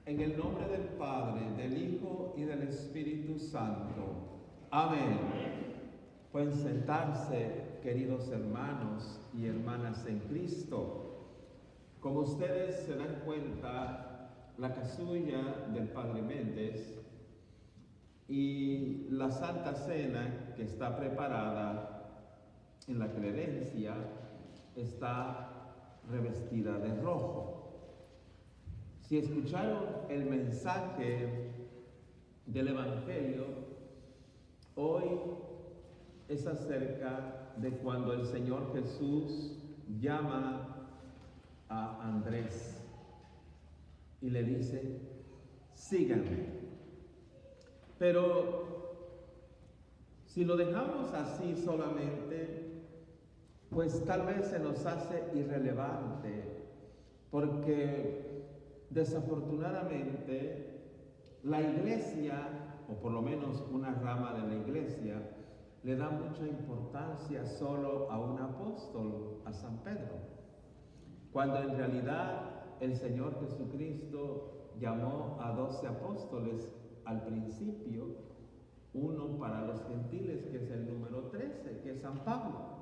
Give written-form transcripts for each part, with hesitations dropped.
En el nombre del Padre, del Hijo y del Espíritu Santo. Amén. Pueden sentarse, queridos hermanos y hermanas en Cristo. Como ustedes se dan cuenta, la casulla del Padre Méndez y la Santa Cena que está preparada en la credencia está revestida de rojo. Si escucharon el mensaje del Evangelio, hoy es acerca de cuando el Señor Jesús llama a Andrés y le dice, síganme. Pero si lo dejamos así solamente, pues tal vez se nos hace irrelevante, porque desafortunadamente, la iglesia, o por lo menos una rama de la iglesia, le da mucha importancia solo a un apóstol, a San Pedro, cuando en realidad el Señor Jesucristo llamó a 12 apóstoles al principio, uno para los gentiles, que es el número 13, que es San Pablo.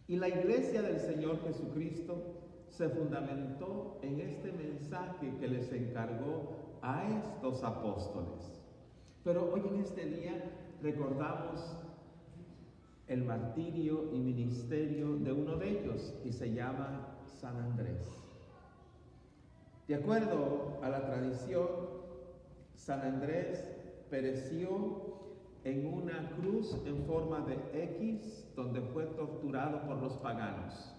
Y la iglesia del Señor Jesucristo se fundamentó en este mensaje que les encargó a estos apóstoles. Pero hoy en este día recordamos el martirio y ministerio de uno de ellos, y se llama San Andrés. De acuerdo a la tradición, San Andrés pereció en una cruz en forma de X, donde fue torturado por los paganos.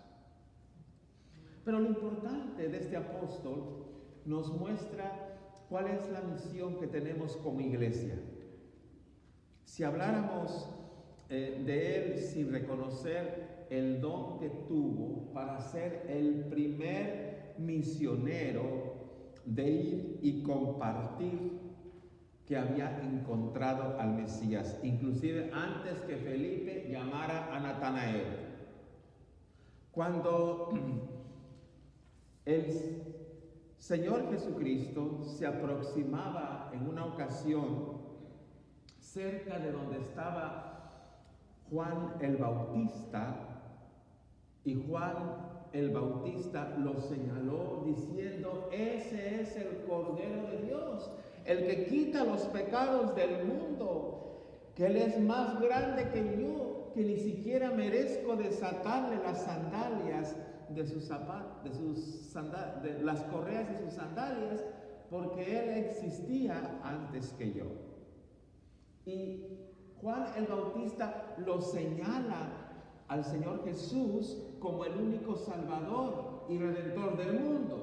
Pero lo importante de este apóstol nos muestra cuál es la misión que tenemos como iglesia. Si habláramos de él sin reconocer el don que tuvo para ser el primer misionero de ir y compartir que había encontrado al Mesías, inclusive antes que Felipe llamara a Natanael. Cuando el Señor Jesucristo se aproximaba en una ocasión cerca de donde estaba Juan el Bautista, y Juan el Bautista lo señaló diciendo, ese es el Cordero de Dios, el que quita los pecados del mundo, que Él es más grande que yo, que ni siquiera merezco desatarle las sandalias de las correas de sus sandalias, porque Él existía antes que yo. Y Juan el Bautista lo señala al Señor Jesús como el único Salvador y Redentor del mundo.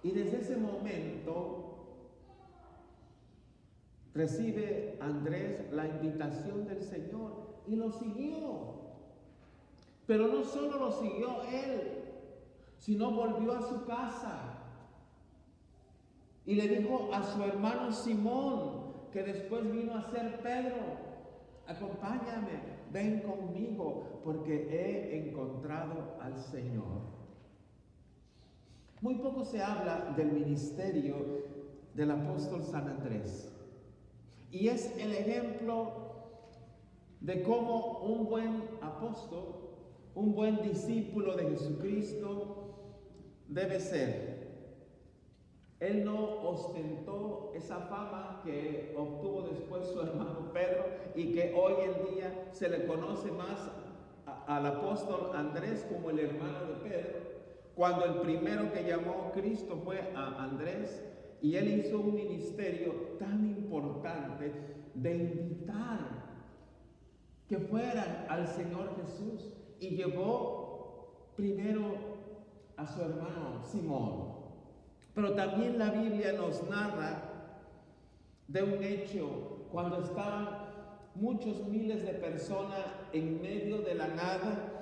Y desde ese momento recibe Andrés la invitación del Señor y lo siguió. Pero no solo lo siguió él, sino volvió a su casa y le dijo a su hermano Simón, que después vino a ser Pedro, acompáñame, ven conmigo, porque he encontrado al Señor. Muy poco se habla del ministerio del apóstol San Andrés, y es el ejemplo de cómo un buen apóstol, un buen discípulo de Jesucristo debe ser. Él no ostentó esa fama que obtuvo después su hermano Pedro y que hoy en día se le conoce más al apóstol Andrés como el hermano de Pedro, cuando el primero que llamó Cristo fue a Andrés, y él hizo un ministerio tan importante de invitar que fueran al Señor Jesús, y llevó primero a su hermano Simón. Pero también la Biblia nos narra de un hecho cuando estaban muchos miles de personas en medio de la nada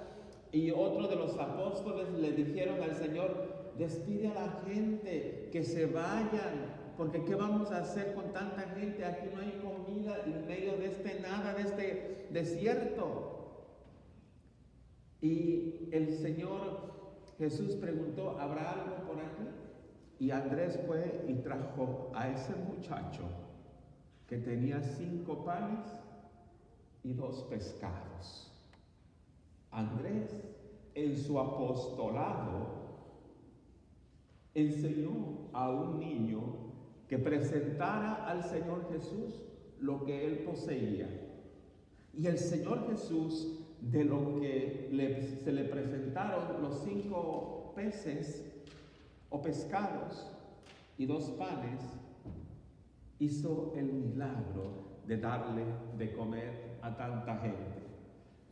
y otro de los apóstoles le dijeron al Señor: despide a la gente, que se vayan, porque ¿qué vamos a hacer con tanta gente? Aquí no hay comida en medio de este nada, de este desierto. Y el Señor Jesús preguntó: ¿habrá algo por aquí? Y Andrés fue y trajo a ese muchacho que tenía 5 panes y 2 pescados. Andrés, en su apostolado, enseñó a un niño que presentara al Señor Jesús lo que él poseía. Y el Señor Jesús, de lo que se le presentaron los 5 peces o pescados y 2 panes, hizo el milagro de darle de comer a tanta gente.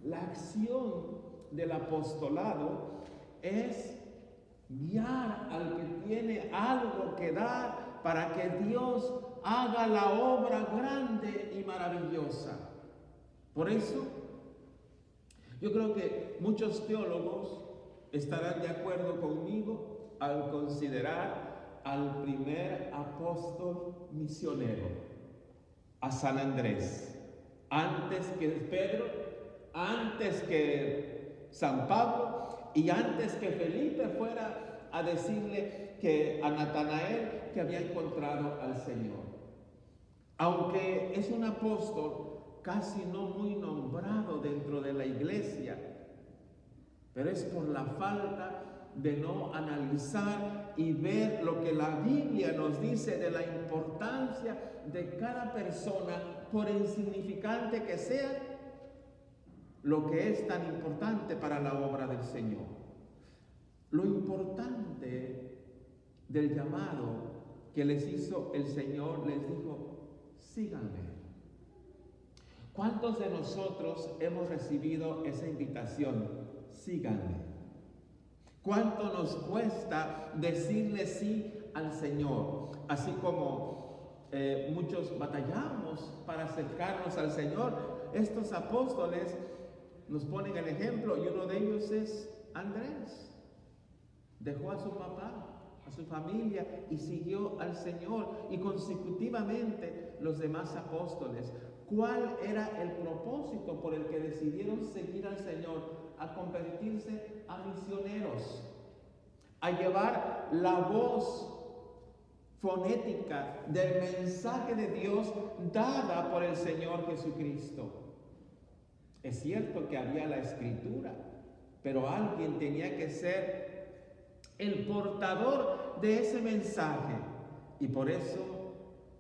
La acción del apostolado es guiar al que tiene algo que dar para que Dios haga la obra grande y maravillosa. Por eso, yo creo que muchos teólogos estarán de acuerdo conmigo al considerar al primer apóstol misionero, a San Andrés, antes que Pedro, antes que San Pablo y antes que Felipe fuera a decirle que a Natanael que había encontrado al Señor. Aunque es un apóstol casi no muy nombrado dentro de la iglesia, pero es por la falta de no analizar y ver lo que la Biblia nos dice de la importancia de cada persona, por insignificante que sea, lo que es tan importante para la obra del Señor. Lo importante del llamado que les hizo el Señor, les dijo: síganme. ¿Cuántos de nosotros hemos recibido esa invitación? Síganme. ¿Cuánto nos cuesta decirle sí al Señor? Así como muchos batallamos para acercarnos al Señor, estos apóstoles nos ponen el ejemplo, y uno de ellos es Andrés. Dejó a su papá, a su familia, y siguió al Señor, y consecutivamente los demás apóstoles. ¿Cuál era el propósito por el que decidieron seguir al Señor? A convertirse a misioneros, a llevar la voz fonética del mensaje de Dios dada por el Señor Jesucristo. Es cierto que había la Escritura, pero alguien tenía que ser el portador de ese mensaje, y por eso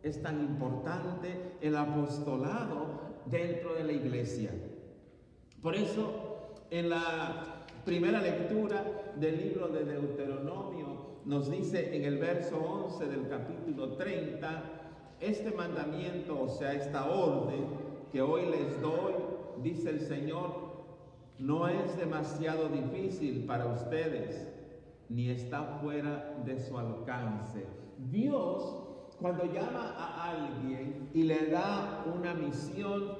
es tan importante el apostolado dentro de la iglesia. Por eso, en la primera lectura del libro de Deuteronomio, nos dice en el verso 11 del capítulo 30, este mandamiento, o sea, esta orden que hoy les doy, dice el Señor, no es demasiado difícil para ustedes, ni está fuera de su alcance. Dios, cuando llama a alguien y le da una misión,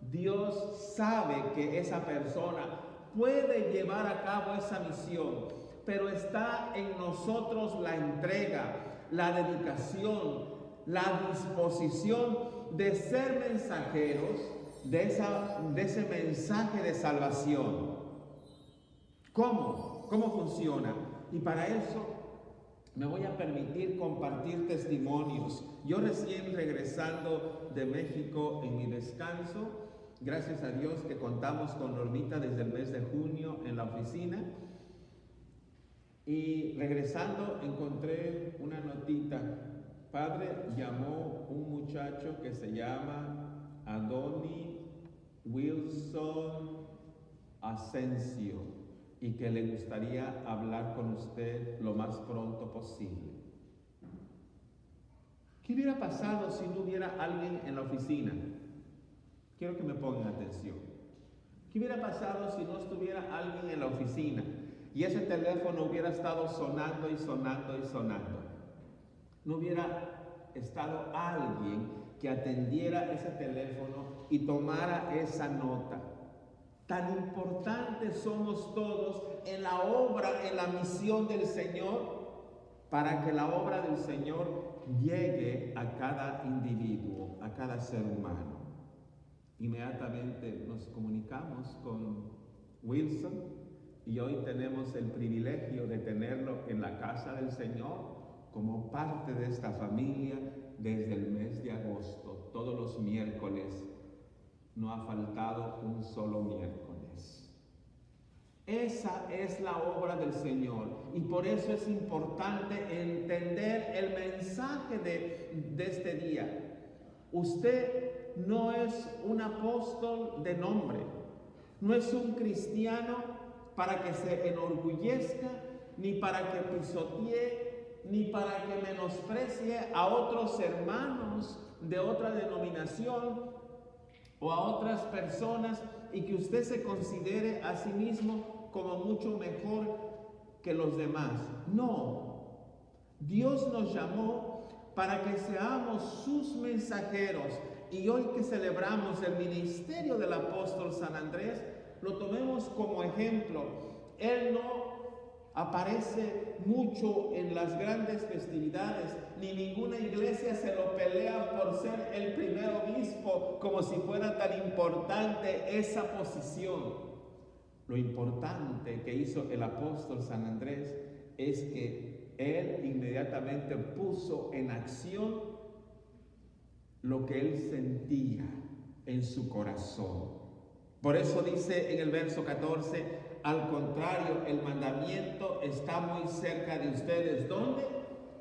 Dios sabe que esa persona puede llevar a cabo esa misión, pero está en nosotros la entrega, la dedicación, la disposición de ser mensajeros de ese mensaje de salvación. ¿Cómo? ¿Cómo funciona? Y para eso me voy a permitir compartir testimonios. Yo recién regresando de México en mi descanso, gracias a Dios que contamos con Normita desde el mes de junio en la oficina, y regresando encontré una notita. Padre, llamó un muchacho que se llama Adoni Wilson Asensio y que le gustaría hablar con usted lo más pronto posible. ¿Qué hubiera pasado si no hubiera alguien en la oficina? Quiero que me pongan atención. ¿Qué hubiera pasado si no estuviera alguien en la oficina y ese teléfono hubiera estado sonando y sonando y sonando? No hubiera estado alguien que atendiera ese teléfono y tomara esa nota. Tan importantes somos todos en la obra, en la misión del Señor, para que la obra del Señor llegue a cada individuo, a cada ser humano. Inmediatamente nos comunicamos con Wilson y hoy tenemos el privilegio de tenerlo en la casa del Señor como parte de esta familia desde el mes de agosto. Todos los miércoles, no ha faltado un solo miércoles. Esa es la obra del Señor y por eso es importante entender el mensaje de este día. Usted no es un apóstol de nombre, no es un cristiano para que se enorgullezca, ni para que pisotee, ni para que menosprecie a otros hermanos de otra denominación o a otras personas y que usted se considere a sí mismo como mucho mejor que los demás. No, Dios nos llamó para que seamos sus mensajeros y hoy que celebramos el ministerio del apóstol San Andrés, lo tomemos como ejemplo. Él no aparece mucho en las grandes festividades, ni ninguna iglesia se lo pelea por ser el primer obispo, como si fuera tan importante esa posición. Lo importante que hizo el apóstol San Andrés es que él inmediatamente puso en acción lo que él sentía en su corazón. Por eso dice en el verso 14, al contrario, el mandamiento está muy cerca de ustedes. ¿Dónde?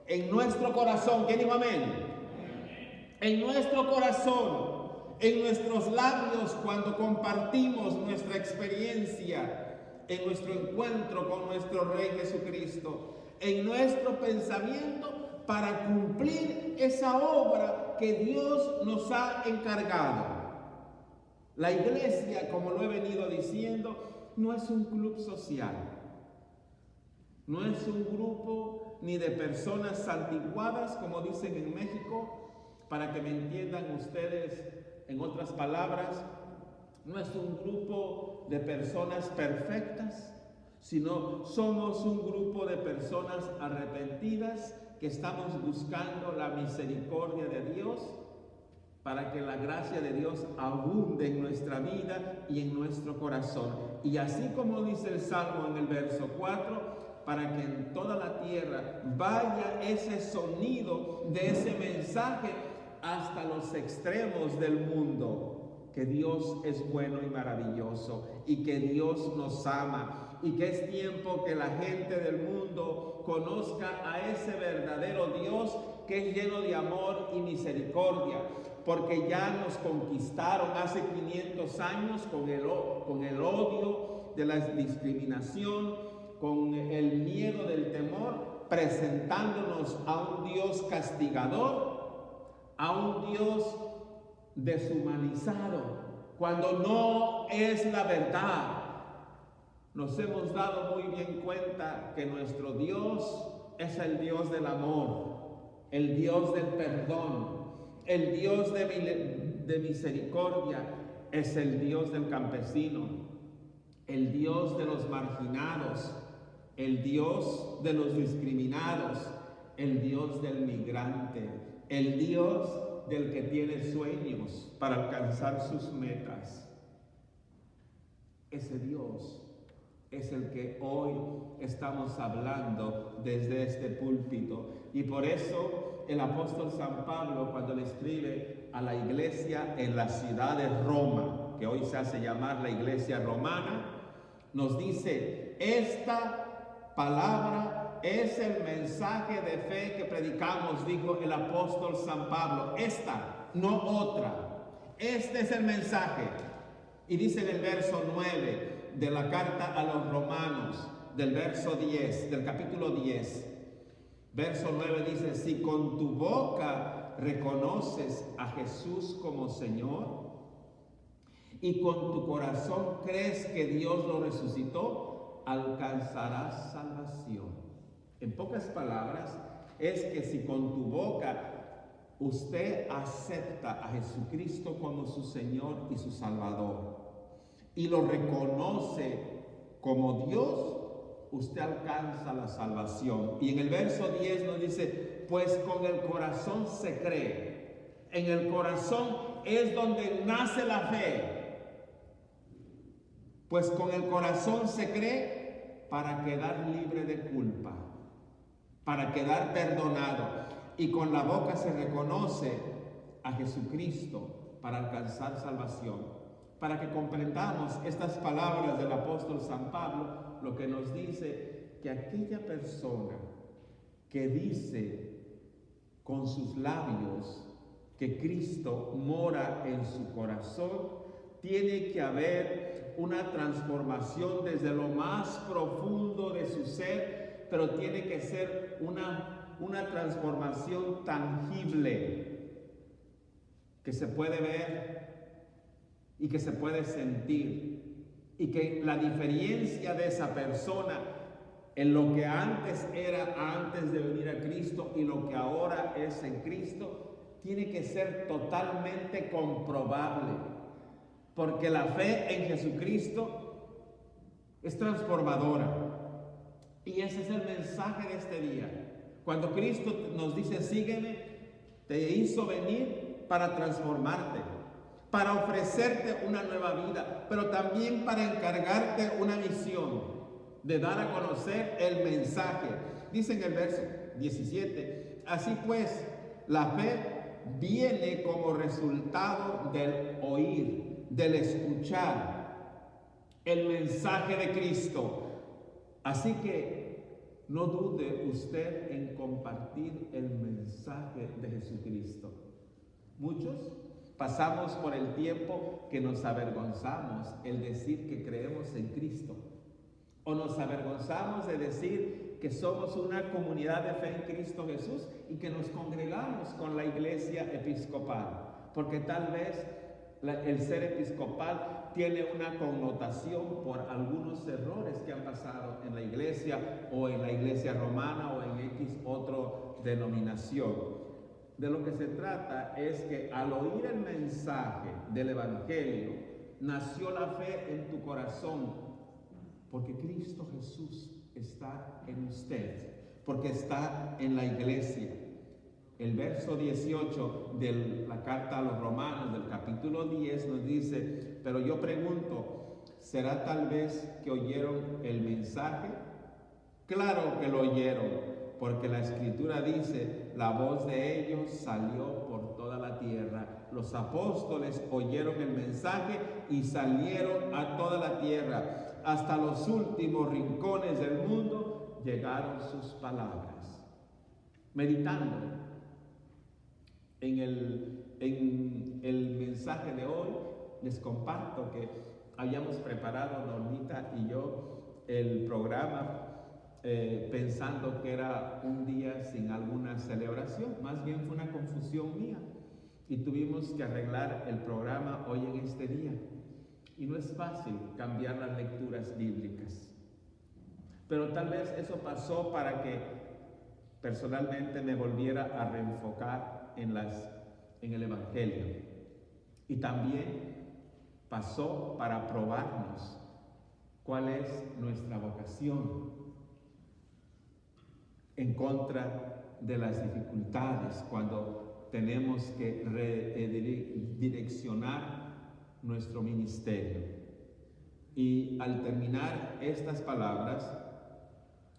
En nuestro corazón. ¿Quién dijo amén? En nuestro corazón, en nuestros labios, cuando compartimos nuestra experiencia, en nuestro encuentro con nuestro Rey Jesucristo, en nuestro pensamiento para cumplir esa obra que Dios nos ha encargado. La iglesia, como lo he venido diciendo, no es un club social, no es un grupo ni de personas santiguadas, como dicen en México, para que me entiendan ustedes, en otras palabras, no es un grupo de personas perfectas, sino somos un grupo de personas arrepentidas que estamos buscando la misericordia de Dios para que la gracia de Dios abunde en nuestra vida y en nuestro corazón. Y así como dice el Salmo en el verso 4, para que en toda la tierra vaya ese sonido de ese mensaje hasta los extremos del mundo, que Dios es bueno y maravilloso y que Dios nos ama y que es tiempo que la gente del mundo conozca a ese verdadero Dios que es lleno de amor y misericordia, porque ya nos conquistaron hace 500 años con el odio de la discriminación, con el miedo del temor, presentándonos a un Dios castigador, a un Dios deshumanizado, cuando no es la verdad. Nos hemos dado muy bien cuenta que nuestro Dios es el Dios del amor, el Dios del perdón, el Dios de misericordia, es el Dios del campesino, el Dios de los marginados, el Dios de los discriminados, el Dios del migrante, el Dios del que tiene sueños para alcanzar sus metas. Ese Dios es el que hoy estamos hablando desde este púlpito. Y por eso el apóstol San Pablo, cuando le escribe a la iglesia en la ciudad de Roma, que hoy se hace llamar la iglesia romana, nos dice: esta palabra es el mensaje de fe que predicamos, dijo el apóstol San Pablo. Esta, no otra. Este es el mensaje. Y dice en el verso 9 de la carta a los romanos, del verso 10, del capítulo 10, verso 9 dice: si con tu boca reconoces a Jesús como Señor y con tu corazón crees que Dios lo resucitó, alcanzarás salvación. En pocas palabras, es que si con tu boca usted acepta a Jesucristo como su Señor y su Salvador y lo reconoce como Dios, usted alcanza la salvación. Y en el verso 10 nos dice, pues con el corazón se cree. En el corazón es donde nace la fe. Pues con el corazón se cree para quedar libre de culpa, para quedar perdonado. Y con la boca se reconoce a Jesucristo para alcanzar salvación. Para que comprendamos estas palabras del apóstol San Pablo, lo que nos dice que aquella persona que dice con sus labios que Cristo mora en su corazón, tiene que haber una transformación desde lo más profundo de su ser, pero tiene que ser una transformación tangible que se puede ver y que se puede sentir, y que la diferencia de esa persona en lo que antes era antes de venir a Cristo y lo que ahora es en Cristo tiene que ser totalmente comprobable, porque la fe en Jesucristo es transformadora. Y ese es el mensaje de este día. Cuando Cristo nos dice sígueme, te hizo venir para transformarte, para ofrecerte una nueva vida, pero también para encargarte una misión de dar a conocer el mensaje. Dice en el verso 17, así pues, la fe viene como resultado del oír, del escuchar el mensaje de Cristo. Así que no dude usted en compartir el mensaje de Jesucristo. Muchos pasamos por el tiempo que nos avergonzamos el decir que creemos en Cristo. O nos avergonzamos de decir que somos una comunidad de fe en Cristo Jesús y que nos congregamos con la iglesia episcopal. Porque tal vez el ser episcopal tiene una connotación por algunos errores que han pasado en la iglesia o en la iglesia romana o en X otra denominación. De lo que se trata es que al oír el mensaje del Evangelio, nació la fe en tu corazón, porque Cristo Jesús está en usted, porque está en la iglesia. El verso 18 de la carta a los Romanos, del capítulo 10, nos dice, pero yo pregunto, ¿será tal vez que oyeron el mensaje? Claro que lo oyeron, porque la Escritura dice, la voz de ellos salió por toda la tierra. Los apóstoles oyeron el mensaje y salieron a toda la tierra. Hasta los últimos rincones del mundo llegaron sus palabras. Meditando en el mensaje de hoy, les comparto que habíamos preparado, Normita y yo, el programa pensando que era un día sin alguna celebración. Más bien fue una confusión mía y tuvimos que arreglar el programa hoy en este día. Y no es fácil cambiar las lecturas bíblicas, pero tal vez eso pasó para que personalmente me volviera a reenfocar en el Evangelio, y también pasó para probarnos cuál es nuestra vocación en contra de las dificultades, cuando tenemos que redireccionar nuestro ministerio. Y al terminar estas palabras,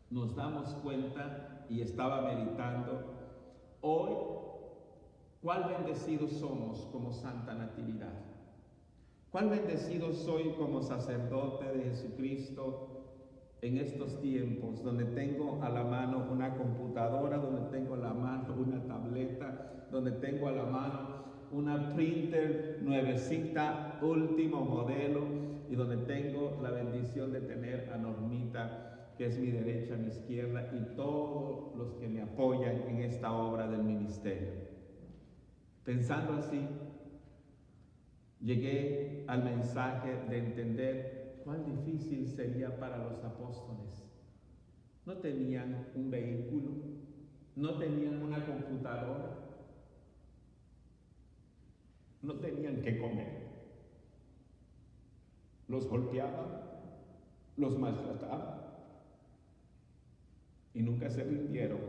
nos damos cuenta, y estaba meditando, hoy, cuál bendecidos somos como Santa Natividad. Cuál bendecido soy como sacerdote de Jesucristo en estos tiempos, donde tengo a la mano una computadora, donde tengo a la mano una tableta, donde tengo a la mano una printer nuevecita, último modelo, y donde tengo la bendición de tener a Normita, que es mi derecha, mi izquierda, y todos los que me apoyan en esta obra del ministerio. Pensando así, llegué al mensaje de entender cuán difícil sería para los apóstoles. No tenían un vehículo, no tenían una computadora, no tenían que comer. Los golpeaban, los maltrataban y nunca se rindieron.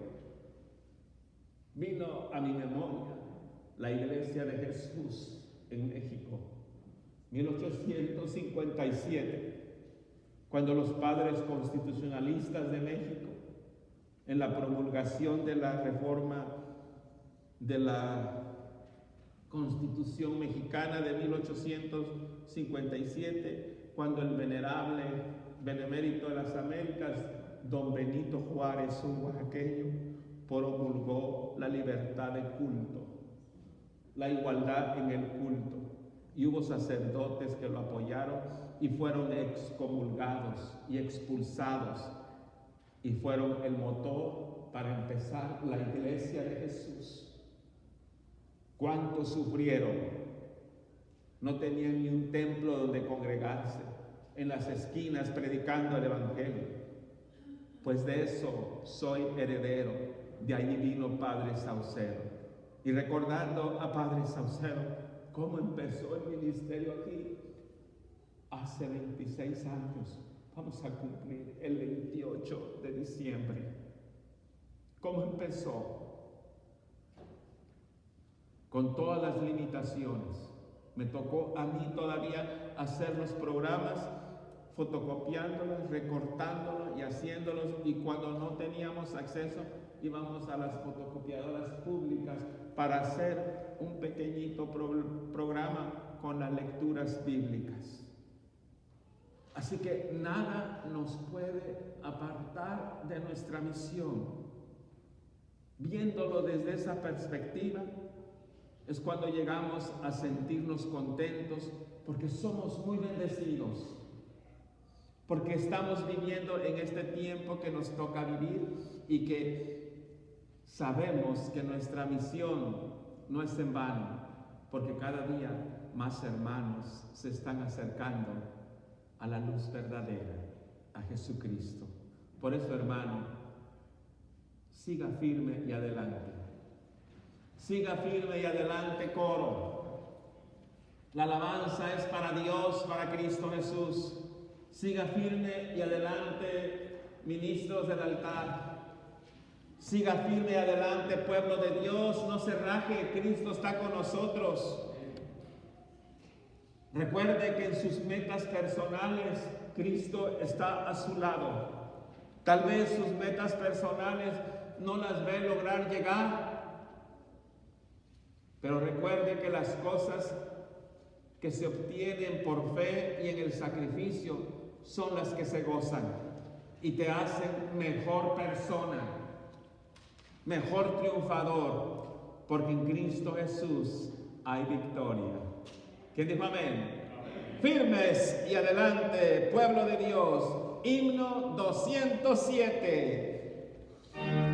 Vino a mi memoria la Iglesia de Jesús en México, 1857, cuando los padres constitucionalistas de México, en la promulgación de la reforma de la Constitución Mexicana de 1857, cuando el venerable benemérito de las Américas, don Benito Juárez, un oaxaqueño, promulgó la libertad de culto, la igualdad en el culto, y hubo sacerdotes que lo apoyaron y fueron excomulgados y expulsados, y fueron el motor para empezar la Iglesia de Jesús. ¿Cuántos sufrieron? No tenían ni un templo donde congregarse, en las esquinas predicando el Evangelio. Pues de eso soy heredero, de ahí vino Padre Saucedo. Y recordando a Padre Saucedo, cómo empezó el ministerio aquí, hace 26 años, vamos a cumplir el 28 de diciembre. ¿Cómo empezó? Con todas las limitaciones. Me tocó a mí todavía hacer los programas, fotocopiándolos, recortándolos y haciéndolos, y cuando no teníamos acceso íbamos a las fotocopiadoras públicas para hacer un pequeñito programa con las lecturas bíblicas. Así que nada nos puede apartar de nuestra misión. Viéndolo desde esa perspectiva, es cuando llegamos a sentirnos contentos, porque somos muy bendecidos, porque estamos viviendo en este tiempo que nos toca vivir y que sabemos que nuestra misión no es en vano, porque cada día más hermanos se están acercando a la luz verdadera, a Jesucristo. Por eso, hermano, siga firme y adelante. Siga firme y adelante, coro. La alabanza es para Dios, para Cristo Jesús. Siga firme y adelante, ministros del altar. Siga firme y adelante, pueblo de Dios. No se raje, Cristo está con nosotros. Recuerde que en sus metas personales, Cristo está a su lado. Tal vez sus metas personales no las ve lograr llegar, pero recuerde que las cosas que se obtienen por fe y en el sacrificio son las que se gozan y te hacen mejor persona, mejor triunfador, porque en Cristo Jesús hay victoria. ¿Quién dijo amén? Firmes y adelante, pueblo de Dios. Himno 207.